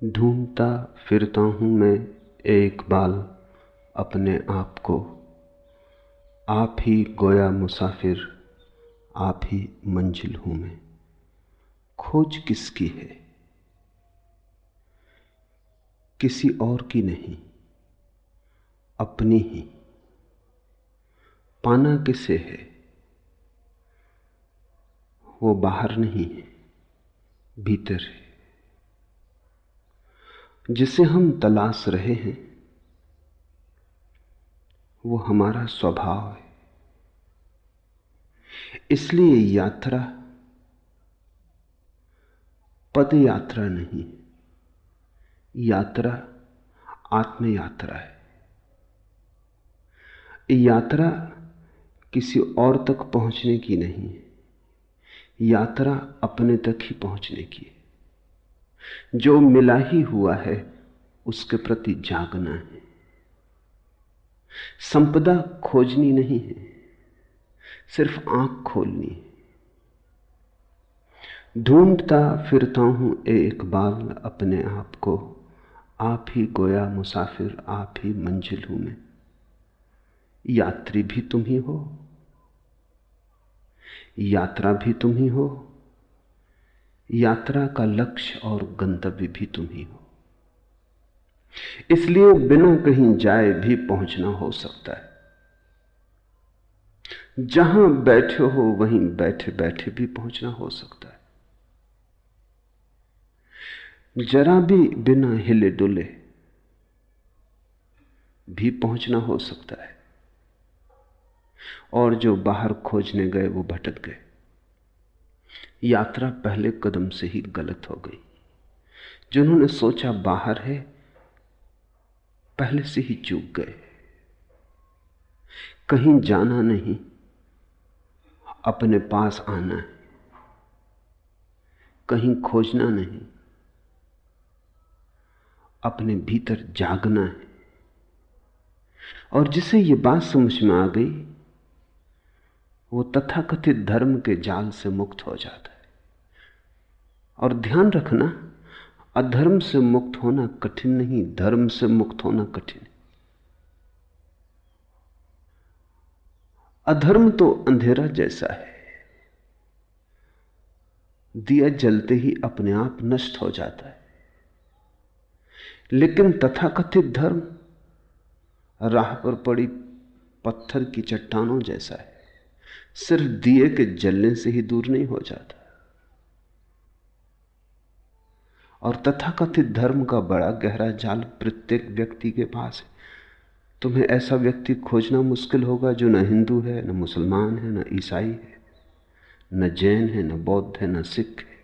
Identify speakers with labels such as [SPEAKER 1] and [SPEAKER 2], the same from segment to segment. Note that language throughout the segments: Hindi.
[SPEAKER 1] ढूंढता फिरता हूँ मैं एक बाल अपने आप को। आप ही गोया मुसाफिर, आप ही मंजिल हूँ मैं। खोज किसकी है? किसी और की नहीं, अपनी ही। पाना किसे है? वो बाहर नहीं है, भीतर है। जिसे हम तलाश रहे हैं वो हमारा स्वभाव है। इसलिए यात्रा पद यात्रा नहीं, यात्रा आत्म यात्रा है। यात्रा किसी और तक पहुंचने की नहीं है, यात्रा अपने तक ही पहुंचने की है। जो मिला ही हुआ है उसके प्रति जागना है। संपदा खोजनी नहीं है, सिर्फ आंख खोलनी है। ढूंढता फिरता हूं एक बाल अपने आप को। आप ही गोया मुसाफिर, आप ही मंजिल हूं मैं। यात्री भी तुम ही हो, यात्रा भी तुम ही हो, यात्रा का लक्ष्य और गंतव्य भी तुम ही हो। इसलिए बिना कहीं जाए भी पहुंचना हो सकता है। जहां बैठे हो वहीं बैठे बैठे भी पहुंचना हो सकता है। जरा भी बिना हिले डुले भी पहुंचना हो सकता है। और जो बाहर खोजने गए वो भटक गए। यात्रा पहले कदम से ही गलत हो गई। जिन्होंने सोचा बाहर है, पहले से ही चूक गए। कहीं जाना नहीं, अपने पास आना है। कहीं खोजना नहीं, अपने भीतर जागना है। और जिसे ये बात समझ में आ गई वो तथाकथित धर्म के जाल से मुक्त हो जाता है। और ध्यान रखना, अधर्म से मुक्त होना कठिन नहीं, धर्म से मुक्त होना कठिन है। अधर्म तो अंधेरा जैसा है, दिया जलते ही अपने आप नष्ट हो जाता है। लेकिन तथाकथित धर्म राह पर पड़ी पत्थर की चट्टानों जैसा है, सिर्फ दिए के जलने से ही दूर नहीं हो जाता। और तथाकथित धर्म का बड़ा गहरा जाल प्रत्येक व्यक्ति के पास है। तुम्हें ऐसा व्यक्ति खोजना मुश्किल होगा जो न हिंदू है, न मुसलमान है, न ईसाई है, न जैन है, न बौद्ध है, न सिख है।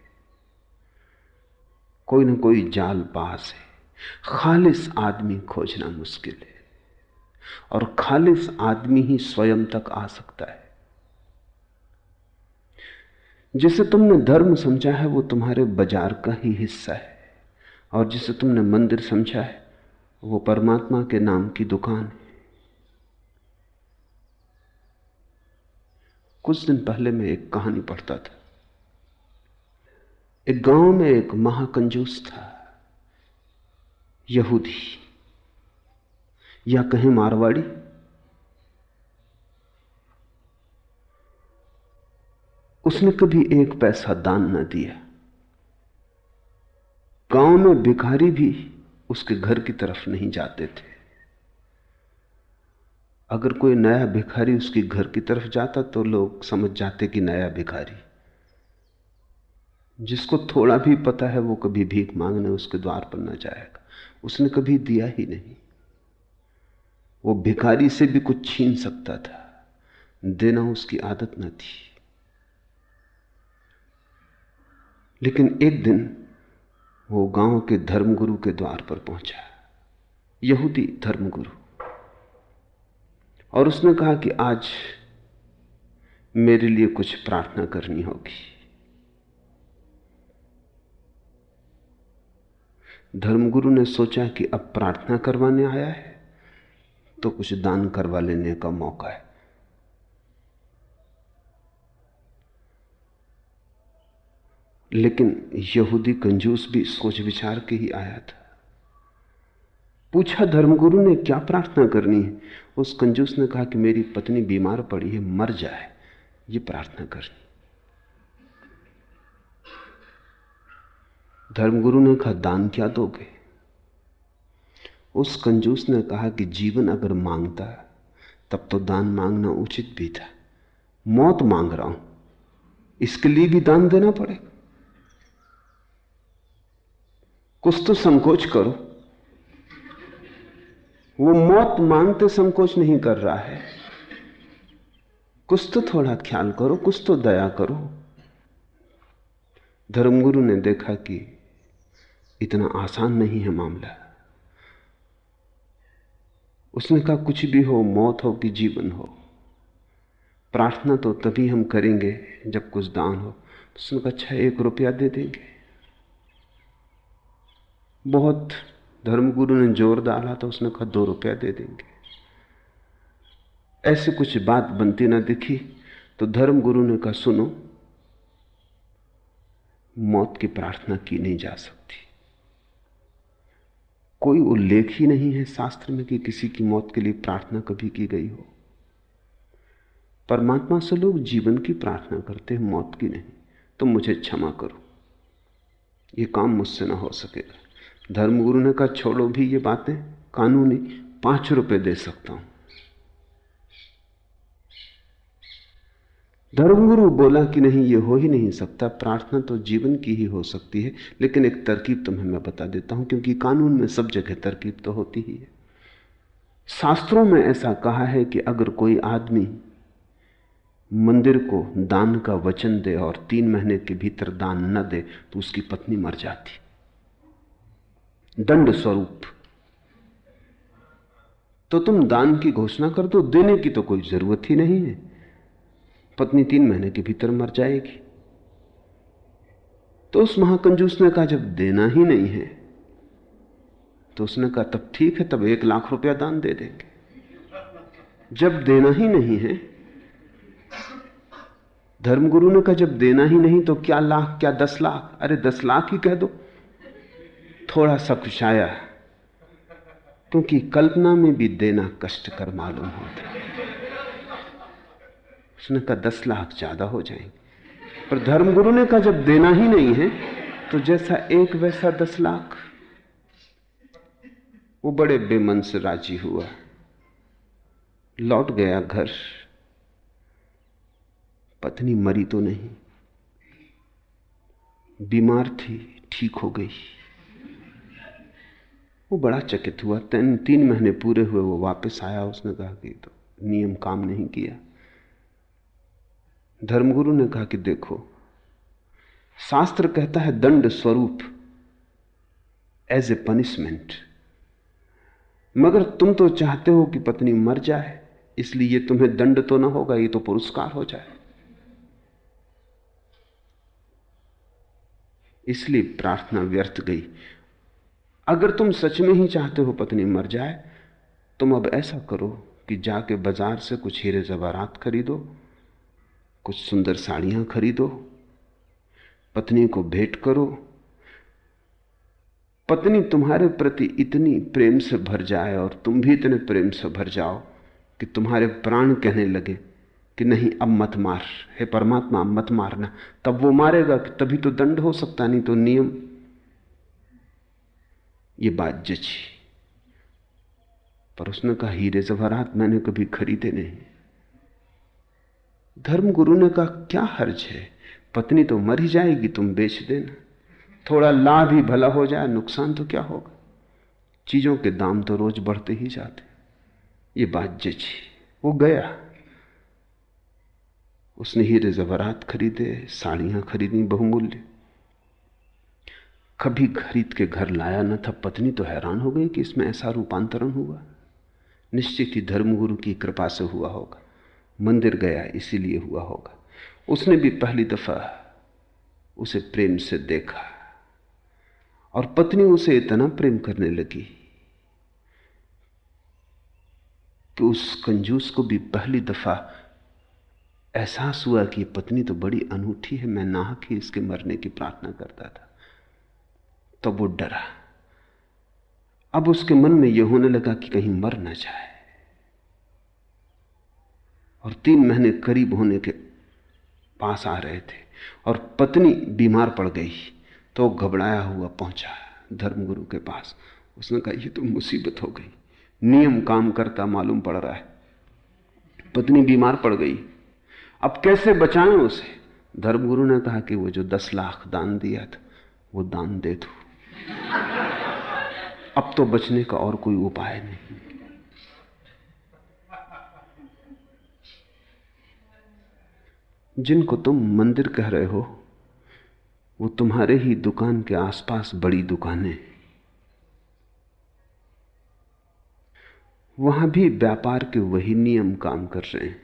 [SPEAKER 1] कोई न कोई जाल पास है। खालिस आदमी खोजना मुश्किल है। और खालिस आदमी ही स्वयं तक आ सकता है। जिसे तुमने धर्म समझा है वो तुम्हारे बाजार का ही हिस्सा है, और जिसे तुमने मंदिर समझा है वो परमात्मा के नाम की दुकान है। कुछ दिन पहले मैं एक कहानी पढ़ता था। एक गांव में एक महाकंजूस था, यहूदी या कहें मारवाड़ी। उसने कभी एक पैसा दान न दिया। गांव में भिखारी भी उसके घर की तरफ नहीं जाते थे। अगर कोई नया भिखारी उसके घर की तरफ जाता तो लोग समझ जाते कि नया भिखारी। जिसको थोड़ा भी पता है वो कभी भीख मांगने उसके द्वार पर न जाएगा। उसने कभी दिया ही नहीं। वो भिखारी से भी कुछ छीन सकता था, देना उसकी आदत न थी। लेकिन एक दिन वो गांव के धर्मगुरु के द्वार पर पहुंचा, यहूदी धर्मगुरु, और उसने कहा कि आज मेरे लिए कुछ प्रार्थना करनी होगी। धर्मगुरु ने सोचा कि अब प्रार्थना करवाने आया है तो कुछ दान करवा लेने का मौका है। लेकिन यहूदी कंजूस भी सोच विचार के ही आया था। पूछा धर्मगुरु ने क्या प्रार्थना करनी है? उस कंजूस ने कहा कि मेरी पत्नी बीमार पड़ी है, मर जाए, ये प्रार्थना करनी। धर्मगुरु ने कहा दान क्या दोगे? उस कंजूस ने कहा कि जीवन अगर मांगता तब तो दान मांगना उचित भी था। मौत मांग रहा हूं, इसके लिए भी दान देना पड़ेगा। कुछ तो संकोच करो। वो मौत मांगते संकोच नहीं कर रहा है। कुछ तो थोड़ा ख्याल करो, कुछ तो दया करो। धर्मगुरु ने देखा कि इतना आसान नहीं है मामला। उसने कहा कुछ भी हो, मौत हो कि जीवन हो, प्रार्थना तो तभी हम करेंगे जब कुछ दान हो। तो उसने कहा अच्छा 1 रुपया दे देंगे। बहुत धर्मगुरु ने जोर डाला तो उसने कहा 2 रुपया दे देंगे। ऐसे कुछ बात बनती ना दिखी तो धर्मगुरु ने कहा सुनो, मौत की प्रार्थना की नहीं जा सकती। कोई उल्लेख ही नहीं है शास्त्र में कि किसी की मौत के लिए प्रार्थना कभी की गई हो। परमात्मा से लोग जीवन की प्रार्थना करते हैं, मौत की नहीं। तो मुझे क्षमा करो, ये काम मुझसे ना हो सकेगा। धर्मगुरु ने कहा छोड़ो भी ये बातें कानूनी, 5 रुपए दे सकता हूं। धर्मगुरु बोला कि नहीं, ये हो ही नहीं सकता, प्रार्थना तो जीवन की ही हो सकती है। लेकिन एक तरकीब तुम्हें मैं बता देता हूं, क्योंकि कानून में सब जगह तरकीब तो होती ही है। शास्त्रों में ऐसा कहा है कि अगर कोई आदमी मंदिर को दान का वचन दे और 3 महीने के भीतर दान न दे तो उसकी पत्नी मर जाती, दंड स्वरूप। तो तुम दान की घोषणा कर दो, देने की तो कोई जरूरत ही नहीं है, पत्नी 3 महीने के भीतर मर जाएगी। तो उस महाकंजूस ने कहा जब देना ही नहीं है तो उसने कहा तब ठीक है, तब 1 लाख रुपया दान दे देंगे। जब देना ही नहीं है, धर्मगुरु ने कहा जब देना ही नहीं तो क्या लाख, क्या 10 लाख? अरे 10 लाख ही कह दो। थोड़ा सा कुछ आया, क्योंकि कल्पना में भी देना कष्टकर मालूम होता है। उसने कहा 10 लाख ज्यादा हो जाएंगे। पर धर्मगुरु ने कहा जब देना ही नहीं है तो जैसा 1 वैसा 10 लाख। वो बड़े बेमन से राजी हुआ, लौट गया घर। पत्नी मरी तो नहीं, बीमार थी, ठीक हो गई। वो बड़ा चकित हुआ। 3 महीने पूरे हुए, वो वापस आया। उसने कहा कि तो नियम काम नहीं किया। धर्मगुरु ने कहा कि देखो, शास्त्र कहता है दंड स्वरूप, एज ए पनिशमेंट, मगर तुम तो चाहते हो कि पत्नी मर जाए, इसलिए ये तुम्हें दंड तो ना होगा, ये तो पुरस्कार हो जाए। इसलिए प्रार्थना व्यर्थ गई। अगर तुम सच में ही चाहते हो पत्नी मर जाए, तुम अब ऐसा करो कि जाके बाजार से कुछ हीरे जवाहरात खरीदो, कुछ सुंदर साड़ियां खरीदो, पत्नी को भेंट करो। पत्नी तुम्हारे प्रति इतनी प्रेम से भर जाए और तुम भी इतने प्रेम से भर जाओ कि तुम्हारे प्राण कहने लगे कि नहीं अब मत मार, हे परमात्मा अब मत मारना। तब वो मारेगा कि तभी तो दंड हो सकता, नहीं तो नियम। ये बात जची। पर उसने कहा हीरे जवाहरात मैंने कभी खरीदे नहीं। धर्मगुरु ने कहा क्या हर्ज है, पत्नी तो मर ही जाएगी, तुम बेच देना, थोड़ा लाभ ही भला हो जाए, नुकसान तो क्या होगा, चीजों के दाम तो रोज बढ़ते ही जाते। ये बात जची। वो गया, उसने हीरे जवाहरात खरीदे, साड़ियां खरीदी बहुमूल्य, कभी खरीद के घर लाया न था। पत्नी तो हैरान हो गई कि इसमें ऐसा रूपांतरण हुआ। निश्चित ही धर्मगुरु की कृपा से हुआ होगा, मंदिर गया इसीलिए हुआ होगा। उसने भी पहली दफा उसे प्रेम से देखा और पत्नी उसे इतना प्रेम करने लगी कि उस कंजूस को भी पहली दफा एहसास हुआ कि ये पत्नी तो बड़ी अनूठी है, मैं नाहक ही इसके मरने की प्रार्थना करता था। तो वो डरा। अब उसके मन में यह होने लगा कि कहीं मर ना जाए। और 3 महीने करीब होने के पास आ रहे थे और पत्नी बीमार पड़ गई, तो घबराया हुआ पहुंचा धर्मगुरु के पास। उसने कहा, ये तो मुसीबत हो गई, नियम काम करता मालूम पड़ रहा है, पत्नी बीमार पड़ गई, अब कैसे बचाएं उसे। धर्मगुरु ने कहा कि वो जो 10 लाख दान दिया था वो दान दे दो, अब तो बचने का और कोई उपाय नहीं। जिनको तुम मंदिर कह रहे हो वो तुम्हारे ही दुकान के आसपास बड़ी दुकानें, वहां भी व्यापार के वही नियम काम कर रहे हैं।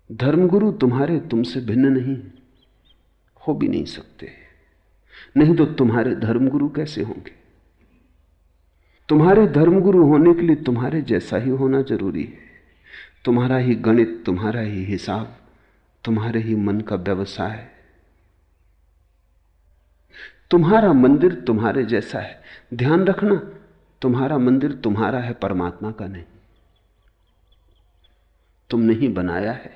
[SPEAKER 1] धर्मगुरु तुम्हारे तुमसे भिन्न नहीं, हो भी नहीं सकते, नहीं तो तुम्हारे धर्मगुरु कैसे होंगे। तुम्हारे धर्मगुरु होने के लिए तुम्हारे जैसा ही होना जरूरी है। तुम्हारा ही गणित, तुम्हारा ही हिसाब, तुम्हारे ही मन का व्यवसाय, तुम्हारा मंदिर तुम्हारे जैसा है। ध्यान रखना, तुम्हारा मंदिर तुम्हारा है, परमात्मा का नहीं। तुमने ही बनाया है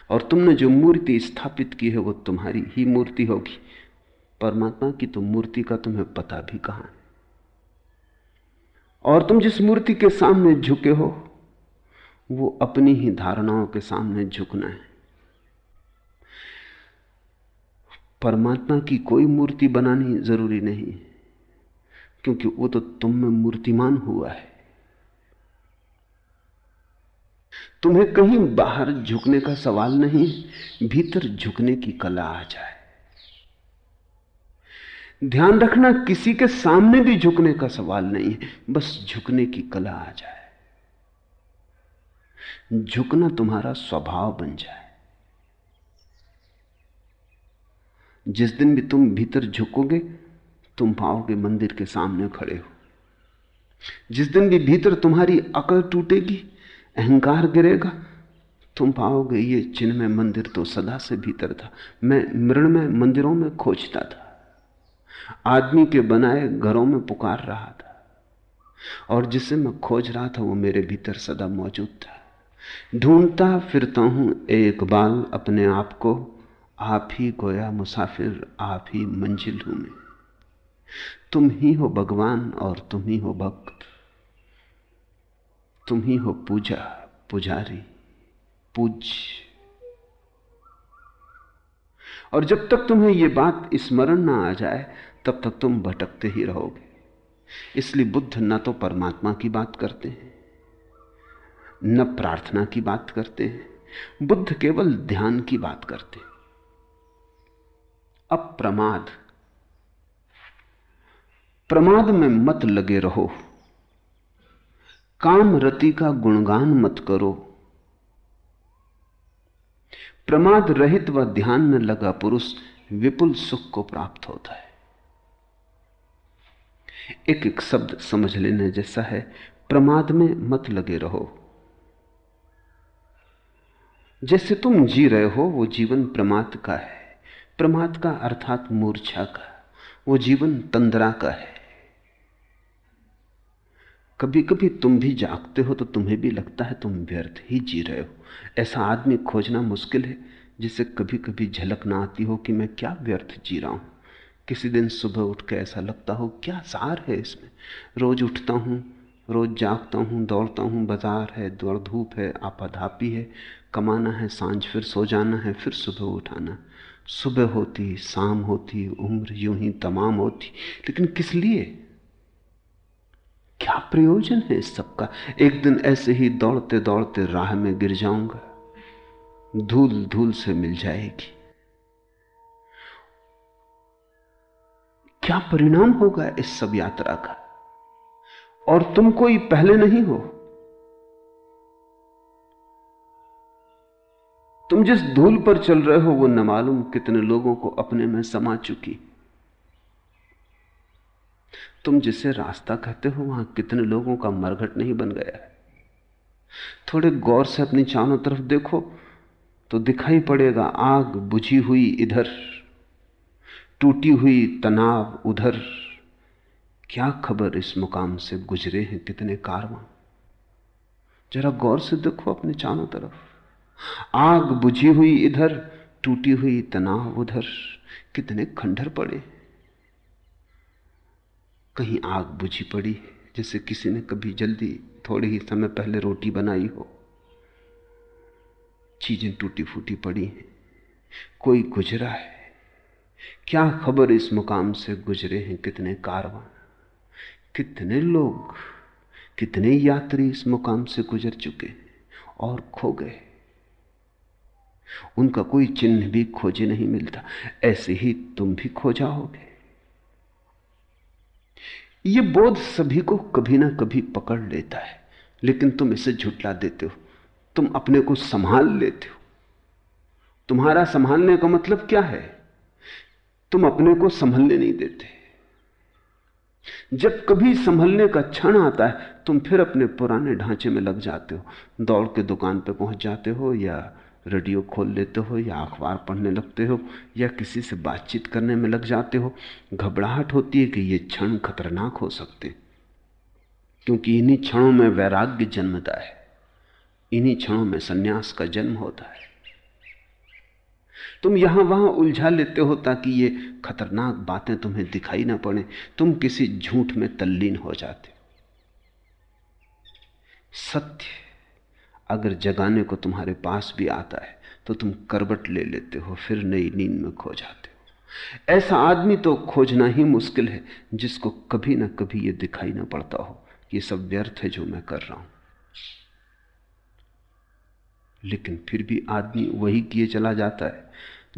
[SPEAKER 1] और तुमने जो मूर्ति स्थापित की है वो तुम्हारी ही मूर्ति होगी। परमात्मा की तो मूर्ति का तुम्हें पता भी कहां है। और तुम जिस मूर्ति के सामने झुके हो वो अपनी ही धारणाओं के सामने झुकना है। परमात्मा की कोई मूर्ति बनानी जरूरी नहीं, क्योंकि वो तो तुम में मूर्तिमान हुआ है। तुम्हें कहीं बाहर झुकने का सवाल नहीं, भीतर झुकने की कला आ जाए। ध्यान रखना, किसी के सामने भी झुकने का सवाल नहीं है, बस झुकने की कला आ जाए। झुकना तुम्हारा स्वभाव बन जाए। जिस दिन भी तुम भीतर झुकोगे तुम पाओगे मंदिर के सामने खड़े हो। जिस दिन भी भीतर तुम्हारी अकल टूटेगी, अहंकार गिरेगा, तुम पाओगे ये चिन्ह में मंदिर तो सदा से भीतर था। मैं मृण में मंदिरों में खोजता था, आदमी के बनाए घरों में पुकार रहा था, और जिसे मैं खोज रहा था वो मेरे भीतर सदा मौजूद था। ढूंढता फिरता हूं एक बाल अपने आप को, आप ही गोया मुसाफिर, आप ही मंजिल हूं मैं। तुम ही हो भगवान और तुम ही हो भक्त, तुम ही हो पूजा पुजारी पूज्य। और जब तक तुम्हें यह बात स्मरण ना आ जाए तब तक तुम भटकते ही रहोगे। इसलिए बुद्ध न तो परमात्मा की बात करते हैं न प्रार्थना की बात करते हैं, बुद्ध केवल ध्यान की बात करते हैं। अब प्रमाद में मत लगे रहो, काम रति का गुणगान मत करो। प्रमाद रहित व ध्यान में लगा पुरुष विपुल सुख को प्राप्त होता है। एक एक शब्द समझ लेने जैसा है। प्रमाद में मत लगे रहो। जैसे तुम जी रहे हो वो जीवन प्रमाद का है। प्रमाद का अर्थात मूर्छा का, वो जीवन तंद्रा का है। कभी कभी तुम भी जागते हो तो तुम्हें भी लगता है तुम व्यर्थ ही जी रहे हो। ऐसा आदमी खोजना मुश्किल है जिसे कभी कभी झलक ना आती हो कि मैं क्या व्यर्थ जी रहा हूं। किसी दिन सुबह उठ के ऐसा लगता हो क्या सार है इसमें। रोज उठता हूं, रोज जागता हूं, दौड़ता हूं, बाजार है, दौड़ धूप है, आपाधापी है, कमाना है, सांझ फिर सो जाना है, फिर सुबह उठाना। सुबह होती, शाम होती, उम्र यूं ही तमाम होती, लेकिन किस लिए? क्या प्रयोजन है इस सब का? एक दिन ऐसे ही दौड़ते दौड़ते राह में गिर जाऊंगा, धूल धूल से मिल जाएगी। क्या परिणाम होगा इस सब यात्रा का? और तुम कोई पहले नहीं हो। तुम जिस धूल पर चल रहे हो वो न मालूम कितने लोगों को अपने में समा चुकी। तुम जिसे रास्ता कहते हो वहां कितने लोगों का मरघट नहीं बन गया है। थोड़े गौर से अपनी चारों तरफ देखो तो दिखाई पड़ेगा आग बुझी हुई इधर, टूटी हुई तनाव उधर। क्या खबर इस मुकाम से गुजरे हैं कितने कारवां। जरा गौर से देखो अपने चारों तरफ, आग बुझी हुई इधर, टूटी हुई तनाव उधर। कितने खंडहर पड़े। कहीं आग बुझी पड़ी है, जैसे किसी ने कभी जल्दी थोड़े ही समय पहले रोटी बनाई हो। चीजें टूटी फूटी पड़ी हैं। कोई गुजरा है। क्या खबर इस मुकाम से गुजरे हैं कितने कारवां। कितने लोग, कितने यात्री इस मुकाम से गुजर चुके और खो गए। उनका कोई चिन्ह भी खोजे नहीं मिलता। ऐसे ही तुम भी खो जाओगे। ये बोध सभी को कभी ना कभी पकड़ लेता है, लेकिन तुम इसे झुठला देते हो। तुम अपने को संभाल लेते हो। तुम्हारा संभालने का मतलब क्या है? तुम अपने को संभलने नहीं देते। जब कभी संभलने का क्षण आता है, तुम फिर अपने पुराने ढांचे में लग जाते हो। दौड़ के दुकान पे पहुंच जाते हो, या रेडियो खोल लेते हो, या अखबार पढ़ने लगते हो, या किसी से बातचीत करने में लग जाते हो। घबराहट होती है कि ये क्षण खतरनाक हो सकते, क्योंकि इन्हीं क्षणों में वैराग्य जन्मता है, इन्हीं क्षणों में सन्यास का जन्म होता है। तुम यहां वहां उलझा लेते हो ताकि ये खतरनाक बातें तुम्हें दिखाई ना पड़े। तुम किसी झूठ में तल्लीन हो जाते हो। सत्य अगर जगाने को तुम्हारे पास भी आता है तो तुम करवट ले लेते हो, फिर नई नींद में खो जाते हो। ऐसा आदमी तो खोजना ही मुश्किल है जिसको कभी ना कभी ये दिखाई ना पड़ता हो कि ये सब व्यर्थ है जो मैं कर रहा हूं। लेकिन फिर भी आदमी वही किए चला जाता है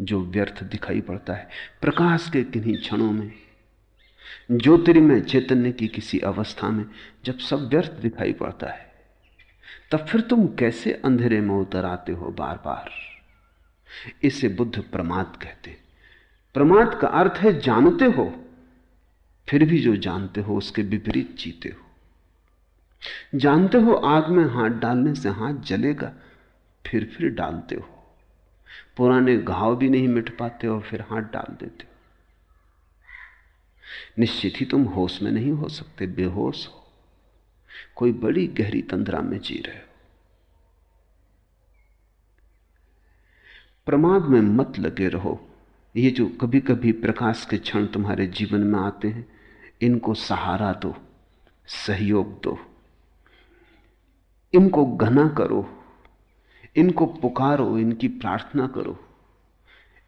[SPEAKER 1] जो व्यर्थ दिखाई पड़ता है। प्रकाश के किन्हीं क्षणों में, ज्योतिर्मय चैतन्य की किसी अवस्था में, जब सब व्यर्थ दिखाई पड़ता है, तब फिर तुम कैसे अंधेरे में उतर आते हो बार बार। इसे बुद्ध प्रमाद कहते। प्रमाद का अर्थ है जानते हो, फिर भी जो जानते हो उसके विपरीत जीते हो। जानते हो आग में हाथ डालने से हाथ जलेगा, फिर डालते हो। पुराने घाव भी नहीं मिट पाते और फिर हाथ डाल देते हो। निश्चित ही तुम होश में नहीं हो सकते, बेहोश हो, कोई बड़ी गहरी तंद्रा में जी रहे हो। प्रमाद में मत लगे रहो। ये जो कभी कभी प्रकाश के क्षण तुम्हारे जीवन में आते हैं, इनको सहारा दो, सहयोग दो, इनको घना करो, इनको पुकारो, इनकी प्रार्थना करो,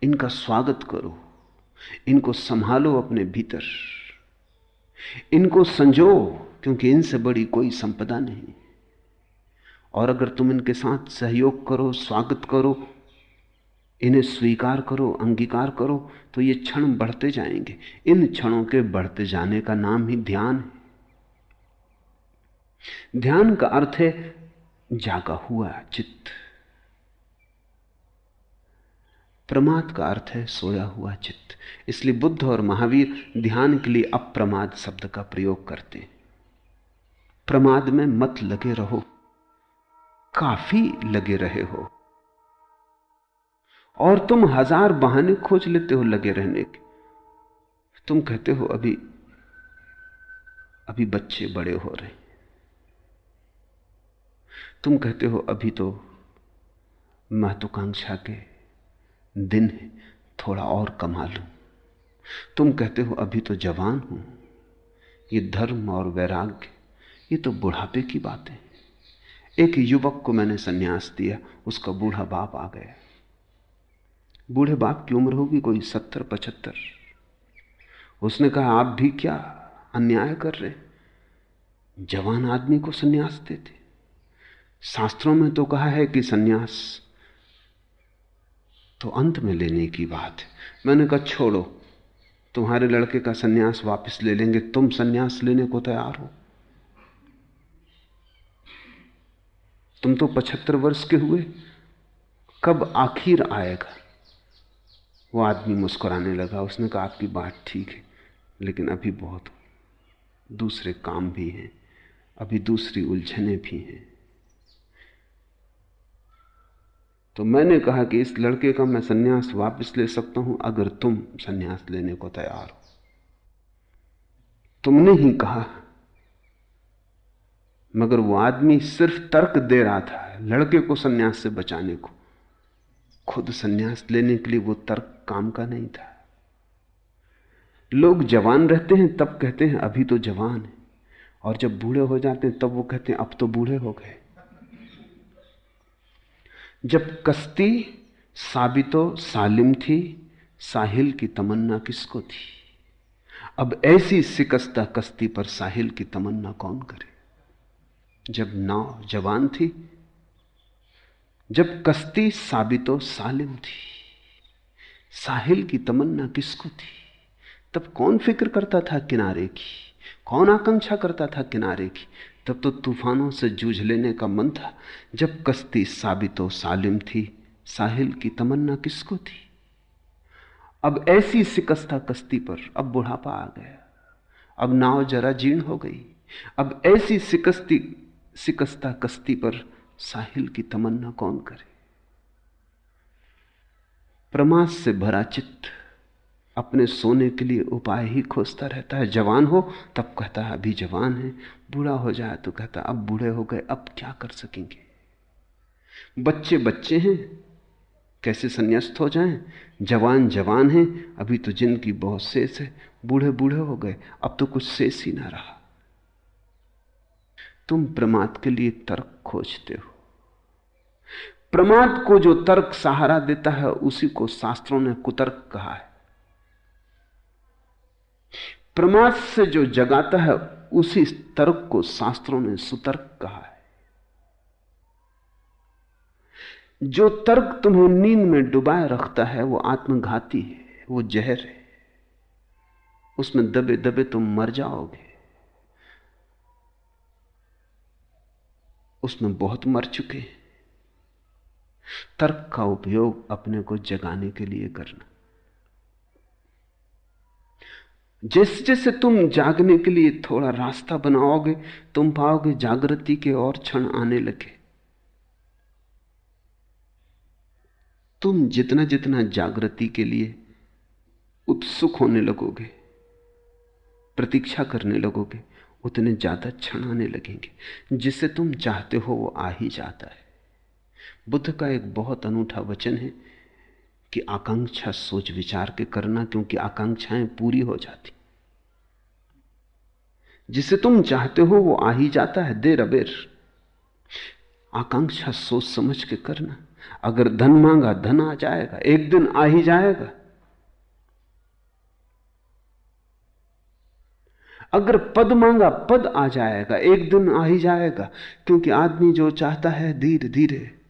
[SPEAKER 1] इनका स्वागत करो, इनको संभालो अपने भीतर, इनको संजो, क्योंकि इनसे बड़ी कोई संपदा नहीं। और अगर तुम इनके साथ सहयोग करो, स्वागत करो, इन्हें स्वीकार करो, अंगीकार करो, तो ये क्षण बढ़ते जाएंगे। इन क्षणों के बढ़ते जाने का नाम ही ध्यान है। ध्यान का अर्थ है जागा हुआ चित्त। प्रमाद का अर्थ है सोया हुआ चित्त। इसलिए बुद्ध और महावीर ध्यान के लिए अप्रमाद शब्द का प्रयोग करते हैं। प्रमाद में मत लगे रहो, काफी लगे रहे हो। और तुम हजार बहाने खोज लेते हो लगे रहने के। तुम कहते हो अभी अभी बच्चे बड़े हो रहे, तुम कहते हो अभी तो महत्वाकांक्षा के दिन है, थोड़ा और कमा लूं। तुम कहते हो अभी तो जवान हूं, ये धर्म और वैराग्य ये तो बुढ़ापे की बातें। एक युवक को मैंने सन्यास दिया, उसका बूढ़ा बाप आ गया। बूढ़े बाप की उम्र होगी कोई 70-75। उसने कहा आप भी क्या अन्याय कर रहे, जवान आदमी को सन्यास देते। शास्त्रों में तो कहा है कि सन्यास तो अंत में लेने की बात है। मैंने कहा छोड़ो, तुम्हारे लड़के का सन्यास वापस ले लेंगे, तुम सन्यास लेने को तैयार हो? तुम तो 75 वर्ष के हुए, कब आखिर आएगा? वो आदमी मुस्कुराने लगा। उसने कहा आपकी बात ठीक है, लेकिन अभी बहुत दूसरे काम भी हैं, अभी दूसरी उलझने भी हैं। तो मैंने कहा कि इस लड़के का मैं सन्यास वापस ले सकता हूं अगर तुम सन्यास लेने को तैयार हो। तुमने ही कहा। मगर वो आदमी सिर्फ तर्क दे रहा था लड़के को सन्यास से बचाने को, खुद सन्यास लेने के लिए वो तर्क काम का नहीं था। लोग जवान रहते हैं तब कहते हैं अभी तो जवान है, और जब बूढ़े हो जाते हैं तब वो कहते हैं अब तो बूढ़े हो गए। जब कश्ती साबितो सालिम थी, साहिल की तमन्ना किसको थी? अब ऐसी शिकस्ता कश्ती पर साहिल की तमन्ना कौन करे? जब नाव जवान थी, जब कश्ती साबितो सालिम थी, साहिल की तमन्ना किसको थी? तब कौन फिक्र करता था किनारे की? कौन आकांक्षा करता था किनारे की? तब तो तूफानों से जूझ लेने का मन था। जब कश्ती साबितो सालिम थी, साहिल की तमन्ना किसको थी? अब ऐसी शिकस्ता कश्ती पर अब बुढ़ापा आ गया, अब नाव जरा जीर्ण हो गई। अब ऐसी शिकस्ता कश्ती पर साहिल की तमन्ना कौन करे? प्रमाद से भरा चित्त अपने सोने के लिए उपाय ही खोजता रहता है। जवान हो तब कहता है अभी जवान है, बूढ़ा हो जाए तो कहता अब बूढ़े हो गए, अब क्या कर सकेंगे। बच्चे बच्चे हैं, कैसे संन्यास्त हो जाएं। जवान जवान हैं, अभी तो जिंदगी बहुत शेष है। बूढ़े बूढ़े हो गए, अब तो कुछ शेष ही ना रहा। तुम प्रमाद के लिए तर्क खोजते हो। प्रमाद को जो तर्क सहारा देता है उसी को शास्त्रों ने कुतर्क कहा है। प्रमाद से जो जगाता है उसी तर्क को शास्त्रों ने सुतर्क कहा है। जो तर्क तुम्हें नींद में डुबाए रखता है वो आत्मघाती है, वो जहर है। उसमें दबे दबे तुम मर जाओगे। उसमें बहुत मर चुके हैं। तर्क का उपयोग अपने को जगाने के लिए करना। जैसे जैसे तुम जागने के लिए थोड़ा रास्ता बनाओगे, तुम पाओगे जागृति के और क्षण आने लगे। तुम जितना जितना जागृति के लिए उत्सुक होने लगोगे, प्रतीक्षा करने लगोगे, उतने ज्यादा क्षण आने लगेंगे। जिसे तुम चाहते हो वो आ ही जाता है। बुद्ध का एक बहुत अनूठा वचन है कि आकांक्षा सोच विचार के करना, क्योंकि आकांक्षाएं पूरी हो जाती। जिसे तुम चाहते हो वो आ ही जाता है, देर अबेर। आकांक्षा सोच समझ के करना। अगर धन मांगा धन आ जाएगा, एक दिन आ ही जाएगा। अगर पद मांगा पद आ जाएगा, एक दिन आ ही जाएगा। क्योंकि आदमी जो चाहता है धीरे धीरे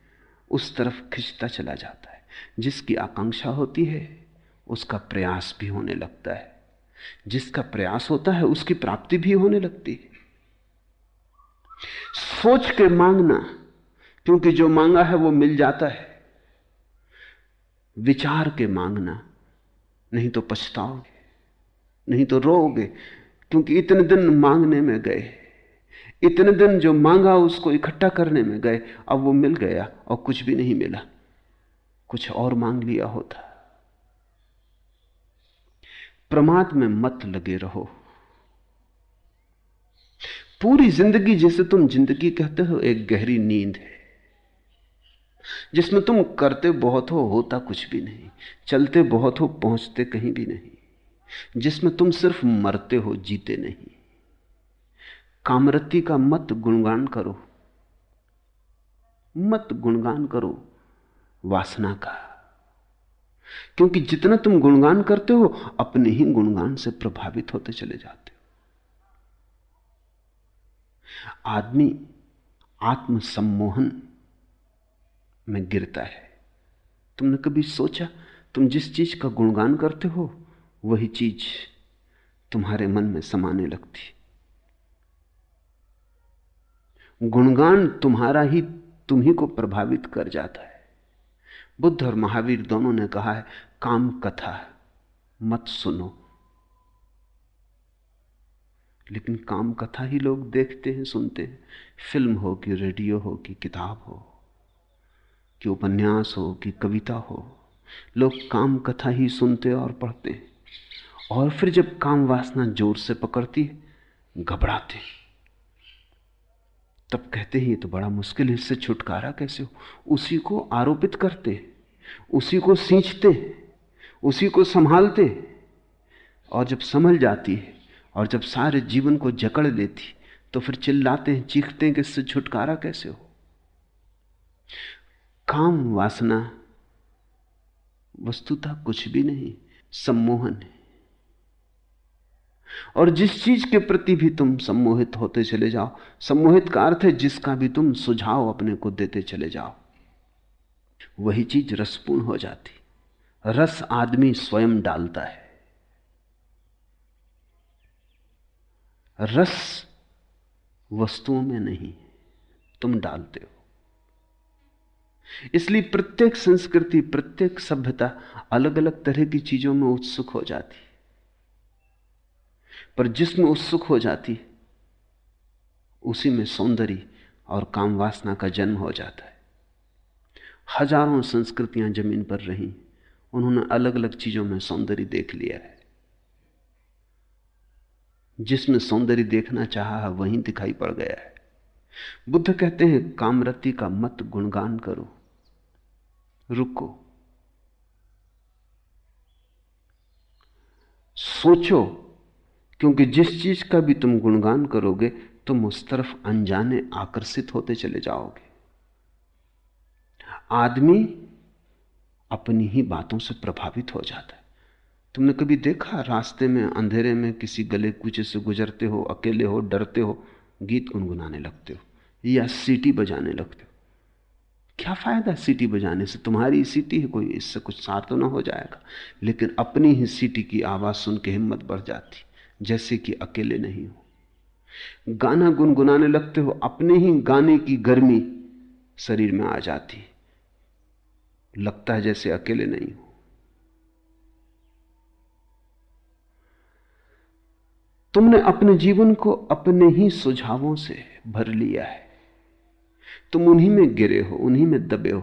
[SPEAKER 1] उस तरफ खिंचता चला जाता है। जिसकी आकांक्षा होती है उसका प्रयास भी होने लगता है। जिसका प्रयास होता है उसकी प्राप्ति भी होने लगती है। सोच के मांगना, क्योंकि जो मांगा है वो मिल जाता है। विचार के मांगना, नहीं तो पछताओगे, नहीं तो रोओगे। क्योंकि इतने दिन मांगने में गए, इतने दिन जो मांगा उसको इकट्ठा करने में गए, अब वो मिल गया और कुछ भी नहीं मिला। कुछ और मांग लिया होता। प्रमाद में मत लगे रहो। पूरी जिंदगी जिसे तुम जिंदगी कहते हो एक गहरी नींद है, जिसमें तुम करते बहुत हो, होता कुछ भी नहीं। चलते बहुत हो, पहुंचते कहीं भी नहीं। जिसमें तुम सिर्फ मरते हो, जीते नहीं। कामरति का मत गुणगान करो, मत गुणगान करो वासना का। क्योंकि जितना तुम गुणगान करते हो अपने ही गुणगान से प्रभावित होते चले जाते हो। आदमी आत्मसम्मोहन में गिरता है। तुमने कभी सोचा, तुम जिस चीज का गुणगान करते हो वही चीज तुम्हारे मन में समाने लगती। गुणगान तुम्हारा ही तुम ही को प्रभावित कर जाता है। बुद्ध और महावीर दोनों ने कहा है काम कथा मत सुनो। लेकिन काम कथा ही लोग देखते हैं, सुनते हैं। फिल्म हो कि रेडियो हो कि किताब हो, कि उपन्यास हो कि कविता हो, लोग काम कथा ही सुनते और पढ़ते हैं, और फिर जब काम वासना जोर से पकड़ती है घबराते, तब कहते हैं ये तो बड़ा मुश्किल है, इससे छुटकारा कैसे हो। उसी को आरोपित करते, उसी को सींचते, उसी को संभालते, और जब संभल जाती है और जब सारे जीवन को जकड़ लेती तो फिर चिल्लाते हैं, चीखते हैं कि इससे छुटकारा कैसे हो। काम वासना वस्तुतः कुछ भी नहीं, सम्मोहन है। और जिस चीज के प्रति भी तुम सम्मोहित होते चले जाओ, सम्मोहित का अर्थ है जिसका भी तुम सुझाव अपने को देते चले जाओ, वही चीज रसपूर्ण हो जाती। रस आदमी स्वयं डालता है, रस वस्तुओं में नहीं, तुम डालते हो। इसलिए प्रत्येक संस्कृति, प्रत्येक सभ्यता अलग अलग तरह की चीजों में उत्सुक हो जाती, पर जिसमें उत्सुक हो जाती उसी में सौंदर्य और काम वासना का जन्म हो जाता है। हजारों संस्कृतियां जमीन पर रही, उन्होंने अलग अलग चीजों में सौंदर्य देख लिया है। जिसमें सौंदर्य देखना चाहा है वहीं दिखाई पड़ गया है। बुद्ध कहते हैं कामरति का मत गुणगान करो, रुको, सोचो, क्योंकि जिस चीज का भी तुम गुणगान करोगे तुम उस तरफ अनजाने आकर्षित होते चले जाओगे। आदमी अपनी ही बातों से प्रभावित हो जाता है। तुमने कभी देखा रास्ते में अंधेरे में किसी गले कूचे से गुजरते हो, अकेले हो, डरते हो, गीत गुनगुनाने लगते हो या सीटी बजाने लगते हो? क्या फायदा सीटी बजाने से? तुम्हारी सीटी है, कोई इससे कुछ सार तो ना हो जाएगा। लेकिन अपनी ही सीटी की आवाज सुन के हिम्मत बढ़ जाती, जैसे कि अकेले नहीं हो। गाना गुनगुनाने लगते हो, अपने ही गाने की गर्मी शरीर में आ जाती, लगता है जैसे अकेले नहीं हो। तुमने अपने जीवन को अपने ही सुझावों से भर लिया है, तुम उन्हीं में गिरे हो, उन्हीं में दबे हो।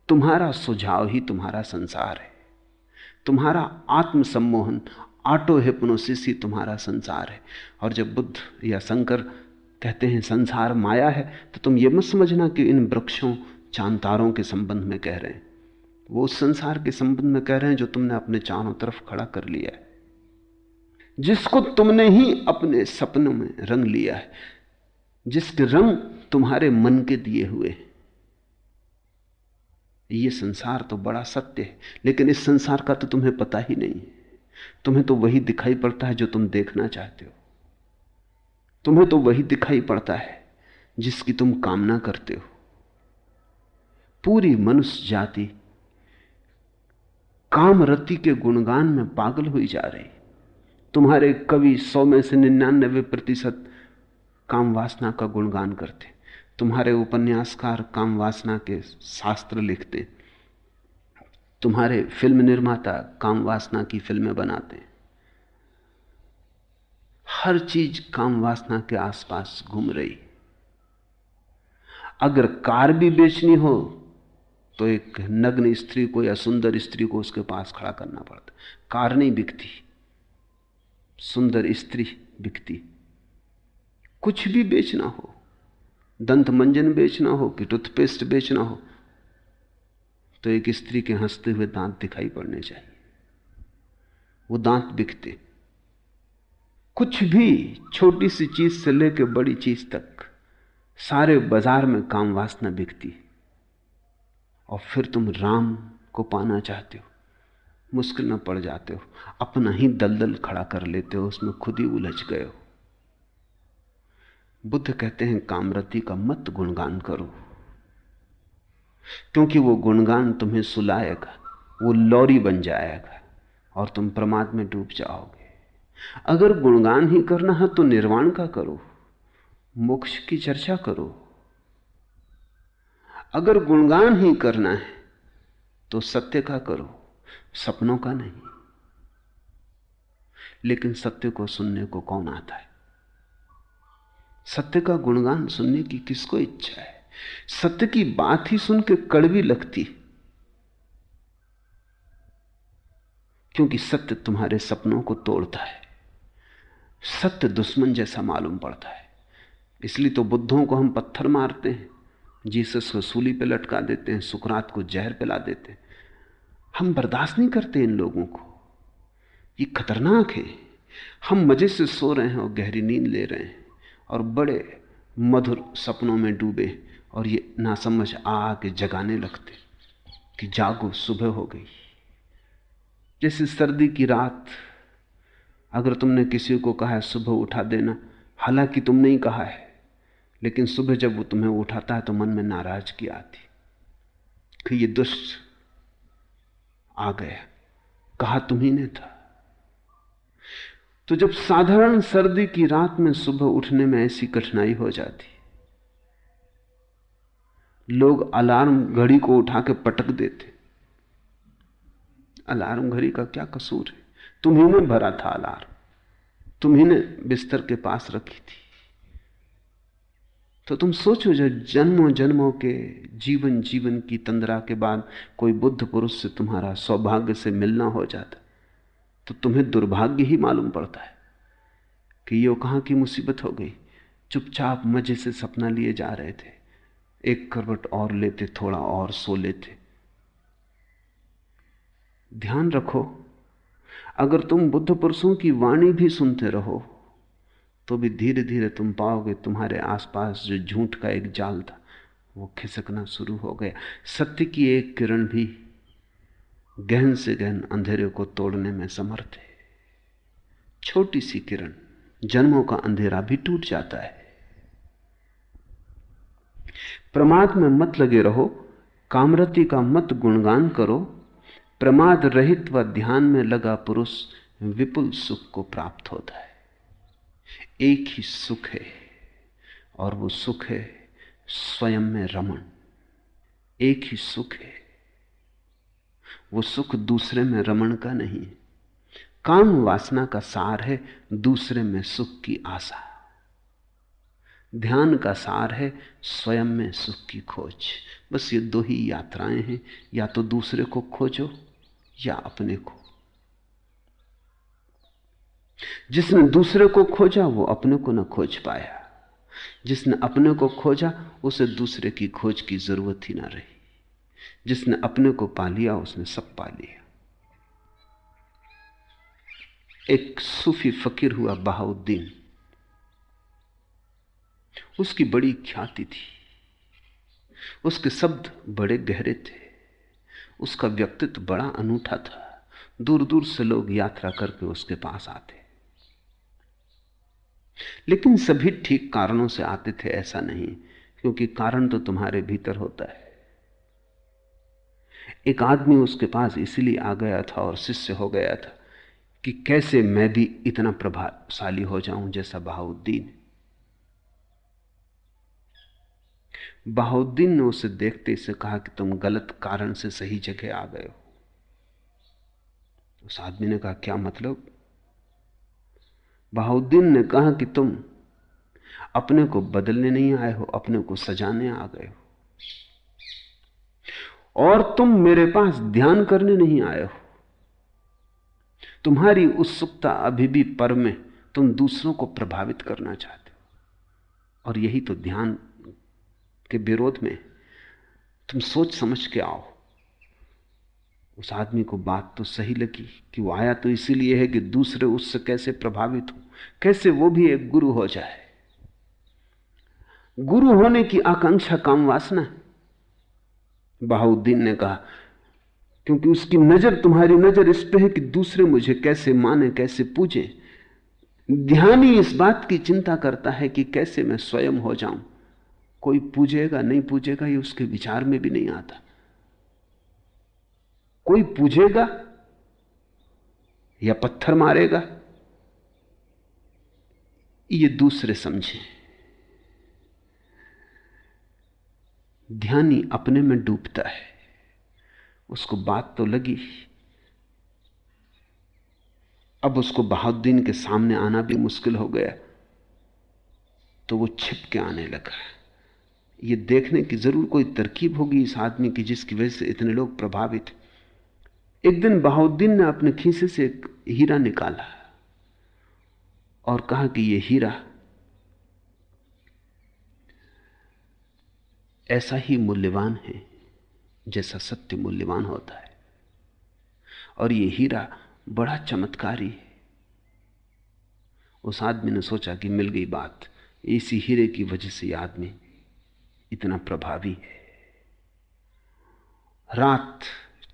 [SPEAKER 1] तुम्हारा सुझाव ही तुम्हारा संसार है, तुम्हारा आत्मसम्मोहन, ऑटो हिप्नोसिस ही तुम्हारा संसार है। और जब बुद्ध या शंकर कहते हैं संसार माया है, तो तुम ये मत समझना कि इन वृक्षों चांतारों के संबंध में कह रहे हैं। वो उस संसार के संबंध में कह रहे हैं जो तुमने अपने चारों तरफ खड़ा कर लिया है, जिसको तुमने ही अपने सपनों में रंग लिया है, जिसके रंग तुम्हारे मन के दिए हुए हैं। ये संसार तो बड़ा सत्य है, लेकिन इस संसार का तो तुम्हें पता ही नहीं है। तुम्हें तो वही दिखाई पड़ता है जो तुम देखना चाहते हो, तुम्हें तो वही दिखाई पड़ता है जिसकी तुम कामना करते हो। पूरी मनुष्य जाति कामरति के गुणगान में पागल हुई जा रही। तुम्हारे कवि 100 में से 99% काम वासना का गुणगान करते, तुम्हारे उपन्यासकार काम वासना के शास्त्र लिखते, तुम्हारे फिल्म निर्माता काम वासना की फिल्में बनाते। हर चीज काम वासना के आसपास घूम रही। अगर कार भी बेचनी हो तो एक नग्न स्त्री को या सुंदर स्त्री को उसके पास खड़ा करना पड़ता। कार नहीं बिकती, सुंदर स्त्री बिकती। कुछ भी बेचना हो, दंत मंजन बेचना हो कि टूथपेस्ट बेचना हो, तो एक स्त्री के हंसते हुए दांत दिखाई पड़ने चाहिए, वो दांत बिकते। कुछ भी, छोटी सी चीज से लेकर बड़ी चीज तक, सारे बाजार में काम वासना बिकती। और फिर तुम राम को पाना चाहते हो, मुश्किल में पड़ जाते हो, अपना ही दलदल खड़ा कर लेते हो, उसमें खुद ही उलझ गए हो। बुद्ध कहते हैं कामरति का मत गुणगान करो, क्योंकि वो गुणगान तुम्हें सुलाएगा, वो लौरी बन जाएगा और तुम प्रमाद में डूब जाओगे। अगर गुणगान ही करना है तो निर्वाण का करो, मोक्ष की चर्चा करो। अगर गुणगान ही करना है तो सत्य का करो, सपनों का नहीं। लेकिन सत्य को सुनने को कौन आता है? सत्य का गुणगान सुनने की किसको इच्छा है? सत्य की बात ही सुन के कड़वी लगती, क्योंकि सत्य तुम्हारे सपनों को तोड़ता है। सत्य दुश्मन जैसा मालूम पड़ता है। इसलिए तो बुद्धों को हम पत्थर मारते हैं, जीसस को सूली पे लटका देते हैं, सुकरात को जहर पिला देते हैं। हम बर्दाश्त नहीं करते इन लोगों को, ये खतरनाक है। हम मजे से सो रहे हैं और गहरी नींद ले रहे हैं और बड़े मधुर सपनों में डूबे, और ये नासमझ आके जगाने लगते कि जागो, सुबह हो गई। जैसे सर्दी की रात, अगर तुमने किसी को कहा है सुबह उठा देना, हालांकि तुमने ही कहा है, लेकिन सुबह जब वो तुम्हें उठाता है तो मन में नाराजगी आती कि ये दुष्ट आ गया, कहा तुम्ही ने था। तो जब साधारण सर्दी की रात में सुबह उठने में ऐसी कठिनाई हो जाती, लोग अलार्म घड़ी को उठा के पटक देते। अलार्म घड़ी का क्या कसूर है? तुम्ही ने भरा था अलार्म, तुम्ही ने बिस्तर के पास रखी थी। तो तुम सोचो, जब जन्मों जन्मों के जीवन की तंद्रा के बाद कोई बुद्ध पुरुष से तुम्हारा सौभाग्य से मिलना हो जाता, तो तुम्हें दुर्भाग्य ही मालूम पड़ता है कि ये कहां की मुसीबत हो गई। चुपचाप मजे से सपना लिए जा रहे थे, एक करवट और लेते, थोड़ा और सो लेते। ध्यान रखो, अगर तुम बुद्ध पुरुषों की वाणी भी सुनते रहो तो भी धीरे धीरे तुम पाओगे तुम्हारे आसपास जो झूठ का एक जाल था वो खिसकना शुरू हो गया। सत्य की एक किरण भी गहन से गहन अंधेरे को तोड़ने में समर्थ है। छोटी सी किरण, जन्मों का अंधेरा भी टूट जाता है। प्रमाद में मत लगे रहो, कामरति का मत गुणगान करो। प्रमाद रहित व ध्यान में लगा पुरुष विपुल सुख को प्राप्त होता है। एक ही सुख है और वो सुख है स्वयं में रमण। एक ही सुख है, वो सुख दूसरे में रमण का नहीं। काम वासना का सार है दूसरे में सुख की आशा। ध्यान का सार है स्वयं में सुख की खोज। बस ये दो ही यात्राएं हैं, या तो दूसरे को खोजो या अपने को। जिसने दूसरे को खोजा वो अपने को न खोज पाया, जिसने अपने को खोजा उसे दूसरे की खोज की जरूरत ही ना रही। जिसने अपने को पा लिया उसने सब पा लिया। एक सूफी फकीर हुआ बहाउद्दीन, उसकी बड़ी ख्याति थी, उसके शब्द बड़े गहरे थे, उसका व्यक्तित्व बड़ा अनूठा था। दूर दूर से लोग यात्रा करके उसके पास आते, लेकिन सभी ठीक कारणों से आते थे ऐसा नहीं, क्योंकि कारण तो तुम्हारे भीतर होता है। एक आदमी उसके पास इसलिए आ गया था और शिष्य हो गया था कि कैसे मैं भी इतना प्रभावशाली हो जाऊं जैसा बहाउद्दीन। बहाउद्दीन ने उसे देखते से कहा कि तुम गलत कारण से सही जगह आ गए हो। उस आदमी ने कहा क्या मतलब? बहाउद्दीन ने कहा कि तुम अपने को बदलने नहीं आए हो, अपने को सजाने आ गए हो, और तुम मेरे पास ध्यान करने नहीं आए हो। तुम्हारी उत्सुकता अभी भी पर में, तुम दूसरों को प्रभावित करना चाहते हो, और यही तो ध्यान के विरोध में। तुम सोच समझ के आओ। उस आदमी को बात तो सही लगी कि वो आया तो इसीलिए है कि दूसरे उससे कैसे प्रभावित हो, कैसे वो भी एक गुरु हो जाए। गुरु होने की आकांक्षा काम वासना है। बहाउद्दीन ने कहा क्योंकि उसकी नजर, तुम्हारी नजर इस पे है कि दूसरे मुझे कैसे माने, कैसे पूजे। ध्यानी इस बात की चिंता करता है कि कैसे मैं स्वयं हो जाऊं। कोई पूजेगा नहीं पूजेगा ये उसके विचार में भी नहीं आता। कोई पूजेगा या पत्थर मारेगा ये दूसरे समझे। ध्यानी अपने में डूबता है। उसको बात तो लगी, अब उसको बहाउद्दीन के सामने आना भी मुश्किल हो गया, तो वो छिप के आने लगा। ये देखने की जरूर कोई तरकीब होगी इस आदमी की जिसकी वजह से इतने लोग प्रभावित हैं। एक दिन बहाउद्दीन ने अपने खीसे से एक हीरा निकाला और कहा कि ये हीरा ऐसा ही मूल्यवान है जैसा सत्य मूल्यवान होता है, और ये हीरा बड़ा चमत्कारी है। उस आदमी ने सोचा कि मिल गई बात, इसी हीरे की वजह से ये आदमी इतना प्रभावी है। रात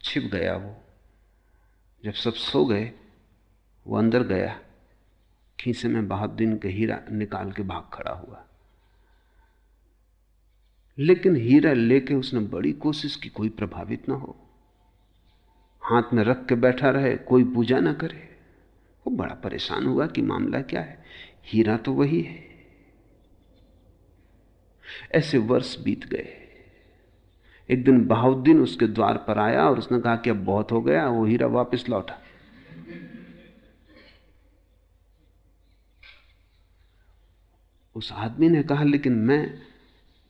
[SPEAKER 1] छिप गया वो। जब सब सो गए, वो अंदर गया, खीसे में बहाउद्दीन का हीरा निकाल के भाग खड़ा हुआ। लेकिन हीरा लेके उसने बड़ी कोशिश की, कोई प्रभावित ना हो, हाथ में रख के बैठा रहे, कोई पूजा ना करे। वो बड़ा परेशान हुआ कि मामला क्या है, हीरा तो वही है। ऐसे वर्ष बीत गए। एक दिन बहाउद्दीन उसके द्वार पर आया और उसने कहा कि अब बहुत हो गया। वो हीरा वापस लौटा। उस आदमी ने कहा, लेकिन मैं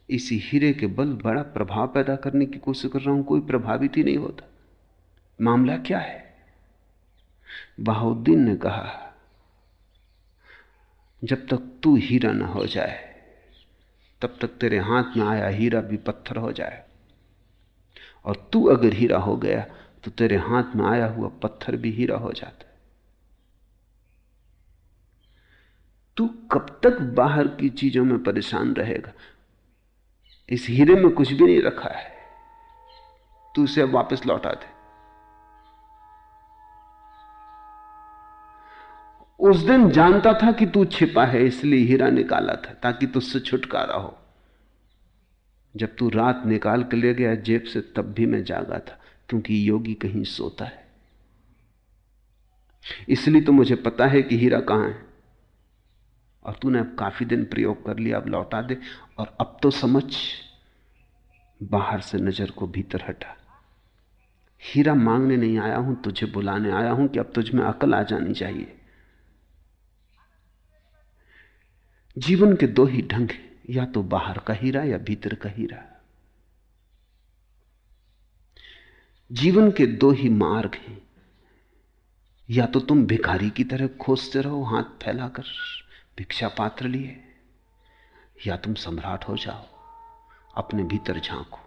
[SPEAKER 1] इसी हीरे के बल बड़ा प्रभाव पैदा करने की कोशिश कर रहा हूं, कोई प्रभावित ही नहीं होता, मामला क्या है? बहाउद्दीन ने कहा, जब तक तू हीरा ना हो जाए तब तक तेरे हाथ में आया हीरा भी पत्थर हो जाए, और तू अगर हीरा हो गया तो तेरे हाथ में आया हुआ पत्थर भी हीरा हो जाता है। तू कब तक बाहर की चीजों में परेशान रहेगा? इस हीरे में कुछ भी नहीं रखा है, तू इसे वापस लौटा दे। उस दिन जानता था कि तू छिपा है, इसलिए हीरा निकाला था ताकि तुझसे छुटकारा हो। जब तू रात निकाल के ले गया जेब से, तब भी मैं जागा था, क्योंकि योगी कहीं सोता है। इसलिए तो मुझे पता है कि हीरा कहां है, और तूने अब काफी दिन प्रयोग कर लिया, अब लौटा दे। और अब तो समझ, बाहर से नजर को भीतर हटा। हीरा मांगने नहीं आया हूं, तुझे बुलाने आया हूं कि अब तुझ में अकल आ जानी चाहिए। जीवन के दो ही ढंग हैं, या तो बाहर का हीरा या भीतर का हीरा। जीवन के दो ही मार्ग हैं, या तो तुम भिखारी की तरह खोजते रहो हाथ फैलाकर भिक्षा पात्र लिए, या तुम सम्राट हो जाओ, अपने भीतर झांको।